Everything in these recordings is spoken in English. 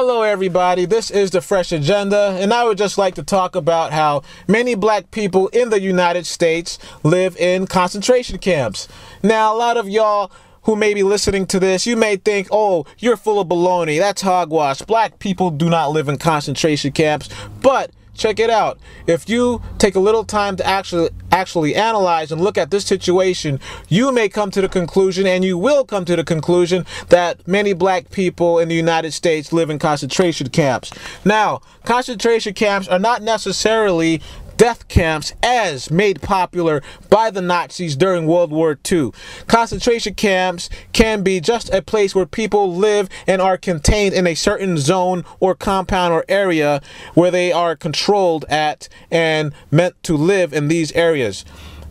Hello everybody, this is The Fresh Agenda, and I would just like to talk about how many black people in the United States live in concentration camps. Now, a lot of y'all who may be listening to this, you may think, oh, you're full of baloney, that's hogwash. Black people do not live in concentration camps, but check it out. If you take a little time to actually analyze and look at this situation, you may come to the conclusion, and you will come to the conclusion, that many black people in the United States live in concentration camps. Now, concentration camps are not necessarily death camps as made popular by the Nazis during World War II. Concentration camps can be just a place where people live and are contained in a certain zone or compound or area where they are controlled at and meant to live in these areas.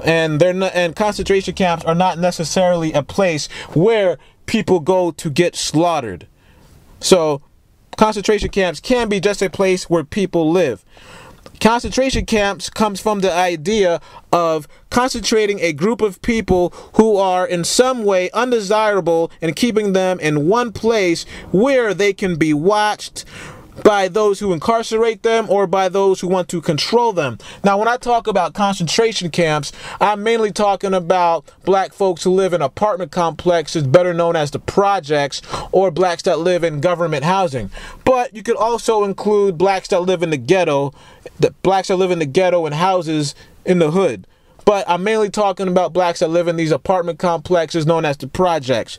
And concentration camps are not necessarily a place where people go to get slaughtered. So concentration camps can be just a place where people live. Concentration camps comes from the idea of concentrating a group of people who are in some way undesirable and keeping them in one place where they can be watched by those who incarcerate them or by those who want to control them. Now, when I talk about concentration camps, I'm mainly talking about black folks who live in apartment complexes, better known as the projects, or blacks that live in government housing. But you could also include blacks that live in the ghetto, and houses in the hood. But I'm mainly talking about blacks that live in these apartment complexes known as the projects.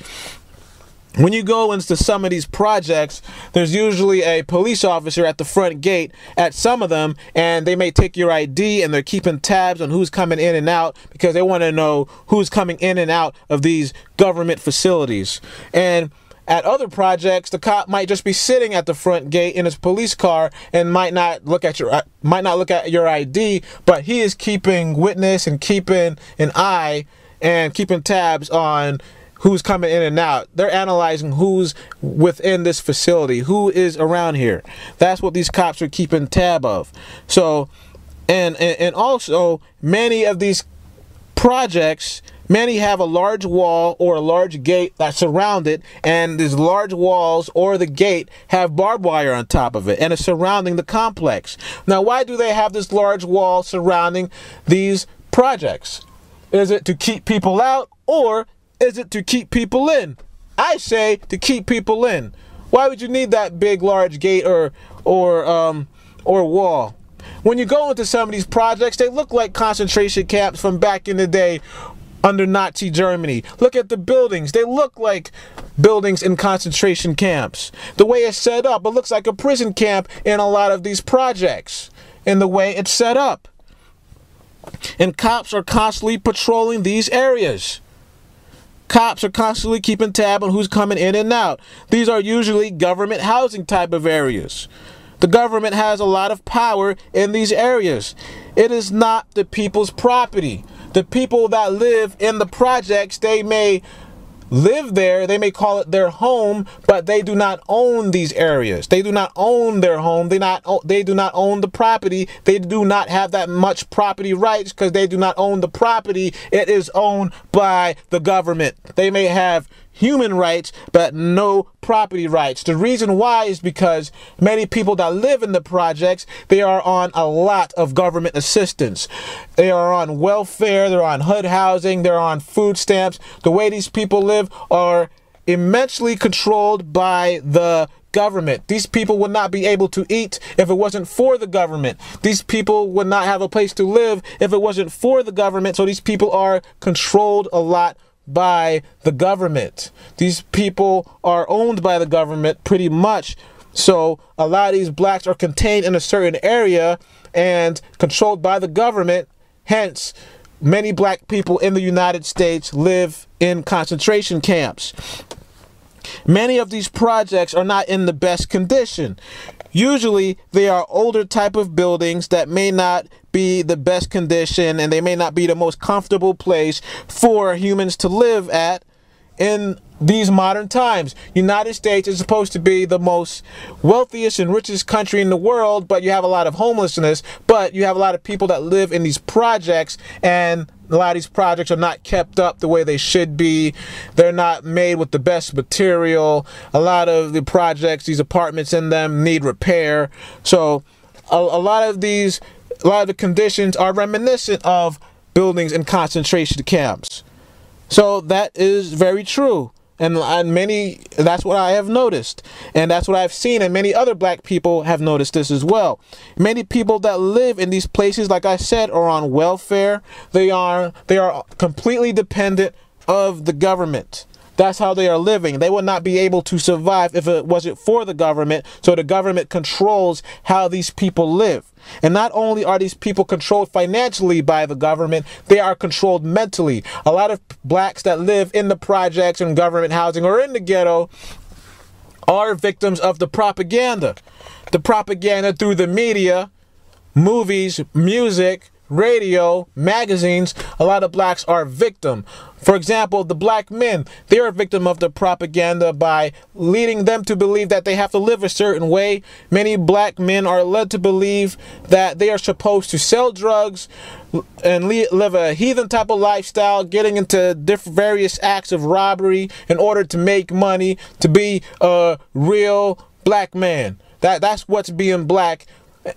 When you go into some of these projects, there's usually a police officer at the front gate at some of them, and they may take your ID, and they're keeping tabs on who's coming in and out because they want to know who's coming in and out of these government facilities. And at other projects, the cop might just be sitting at the front gate in his police car and might not look at your ID, but he is keeping witness and keeping an eye and keeping tabs on who's coming in and out. They're analyzing who's within this facility, who is around here. That's what these cops are keeping tab of. So, and also, many of these projects, many have a large wall or a large gate that surround it, and these large walls or the gate have barbed wire on top of it, and it's surrounding the complex. Now, why do they have this large wall surrounding these projects? Is it to keep people out, or is it to keep people in? I say to keep people in. Why would you need that big, large gate or wall? When you go into some of these projects, they look like concentration camps from back in the day under Nazi Germany. Look at the buildings. They look like buildings in concentration camps. The way it's set up, it looks like a prison camp in a lot of these projects in the way it's set up. And cops are constantly patrolling these areas. Cops are constantly keeping tab on who's coming in and out. These are usually government housing type of areas. The government has a lot of power in these areas. It is not the people's property. The people that live in the projects, they may live there, they may call it their home, but they do not own these areas. They do not own their home. They do not own the property. They do not have that much property rights because they do not own the property. It is owned by the government. They may have human rights, but no property rights. The reason why is because many people that live in the projects, they are on a lot of government assistance. They are on welfare, they're on HUD housing, they're on food stamps. The way these people live are immensely controlled by the government. These people would not be able to eat if it wasn't for the government. These people would not have a place to live if it wasn't for the government. So these people are controlled a lot by the government. These people are owned by the government pretty much. So a lot of these blacks are contained in a certain area and controlled by the government. Hence, many black people in the United States live in concentration camps. Many of these projects are not in the best condition. Usually, they are older type of buildings that may not be the best condition, and they may not be the most comfortable place for humans to live at in these modern times. United States is supposed to be the most wealthiest and richest country in the world, but you have a lot of homelessness, but you have a lot of people that live in these projects, and a lot of these projects are not kept up the way they should be. They're not made with the best material. A lot of the projects, these apartments in them, need repair. So a lot of the conditions are reminiscent of buildings in concentration camps. So that is very true. And that's what I have noticed. And that's what I've seen. And many other black people have noticed this as well. Many people that live in these places, like I said, are on welfare. They are completely dependent of the government. That's how they are living. They would not be able to survive if it wasn't for the government. So the government controls how these people live. And not only are these people controlled financially by the government, they are controlled mentally. A lot of blacks that live in the projects and government housing or in the ghetto are victims of the propaganda. The propaganda through the media, movies, music, radio, magazines. A lot of blacks are victim. For example, the black men, they are a victim of the propaganda by leading them to believe that they have to live a certain way. Many black men are led to believe that they are supposed to sell drugs and live a heathen type of lifestyle, getting into various acts of robbery in order to make money, to be a real black man. That's what's being black.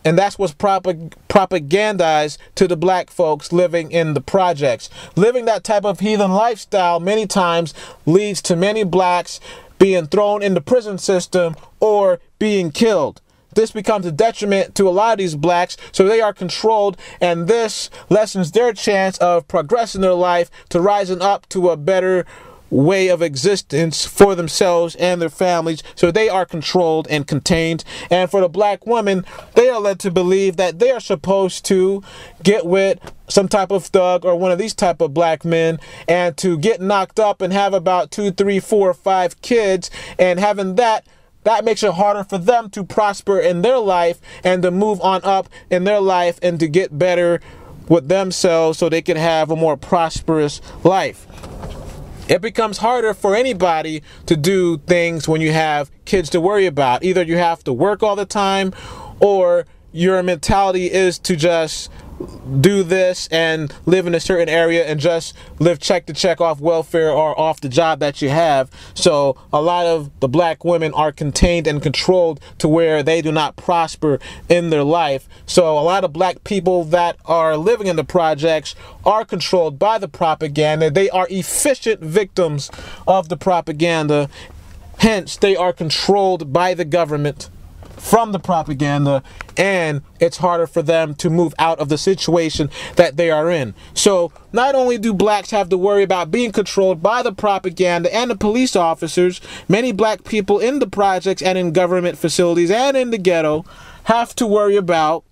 And that's what's propagandized to the black folks living in the projects. Living that type of heathen lifestyle many times leads to many blacks being thrown in the prison system or being killed. This becomes a detriment to a lot of these blacks, so they are controlled, and this lessens their chance of progressing their life to rising up to a better way of existence for themselves and their families. So they are controlled and contained. And for the black women, they are led to believe that they are supposed to get with some type of thug or one of these type of black men and to get knocked up and have about 2, 3, 4, 5 kids, and having that makes it harder for them to prosper in their life and to move on up in their life and to get better with themselves so they can have a more prosperous life. It becomes harder for anybody to do things when you have kids to worry about. Either you have to work all the time, or your mentality is to just do this and live in a certain area and just live check to check off welfare or off the job that you have. So a lot of the black women are contained and controlled to where they do not prosper in their life. So a lot of black people that are living in the projects are controlled by the propaganda. They are efficient victims of the propaganda. Hence, they are controlled by the government from the propaganda, and it's harder for them to move out of the situation that they are in. So not only do blacks have to worry about being controlled by the propaganda and the police officers, many black people in the projects and in government facilities and in the ghetto have to worry about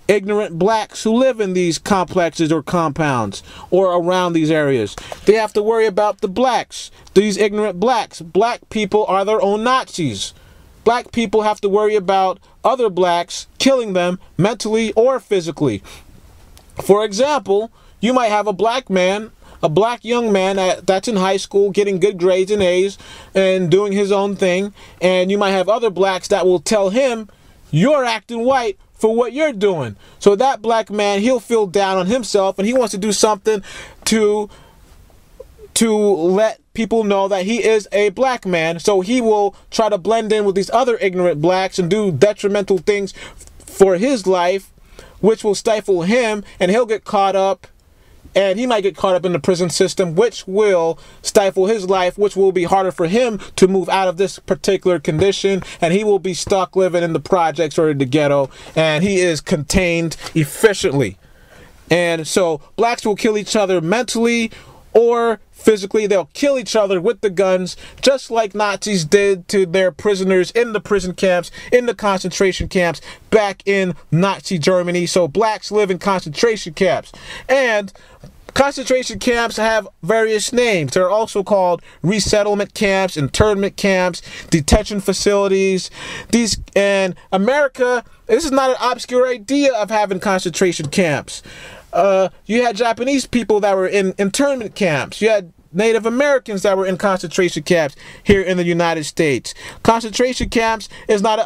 ignorant blacks who live in these complexes or compounds or around these areas. They have to worry about the blacks, these ignorant blacks. Black people are their own Nazis. Black people have to worry about other blacks killing them mentally or physically. For example, you might have a black man, a black young man that's in high school getting good grades and A's and doing his own thing, and you might have other blacks that will tell him, "You're acting white for what you're doing." So that black man, he'll feel down on himself and he wants to do something to let people know that he is a black man. So he will try to blend in with these other ignorant blacks and do detrimental things for his life, which will stifle him, and he'll get caught up, and he might get caught up in the prison system, which will stifle his life, which will be harder for him to move out of this particular condition, and he will be stuck living in the projects or in the ghetto, and he is contained efficiently. And so blacks will kill each other mentally or physically. They'll kill each other with the guns, just like Nazis did to their prisoners in the prison camps, in the concentration camps back in Nazi Germany. So blacks live in concentration camps. And concentration camps have various names. They're also called resettlement camps, internment camps, detention facilities. And America, this is not an obscure idea of having concentration camps. You had Japanese people that were in internment camps. You had Native Americans that were in concentration camps here in the United States. Concentration camps is not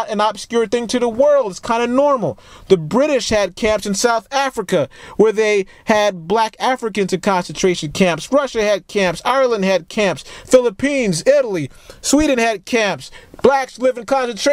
an obscure thing to the world. It's kind of normal. The British had camps in South Africa where they had black Africans in concentration camps. Russia had camps. Ireland had camps. Philippines, Italy, Sweden had camps. Blacks live in concentration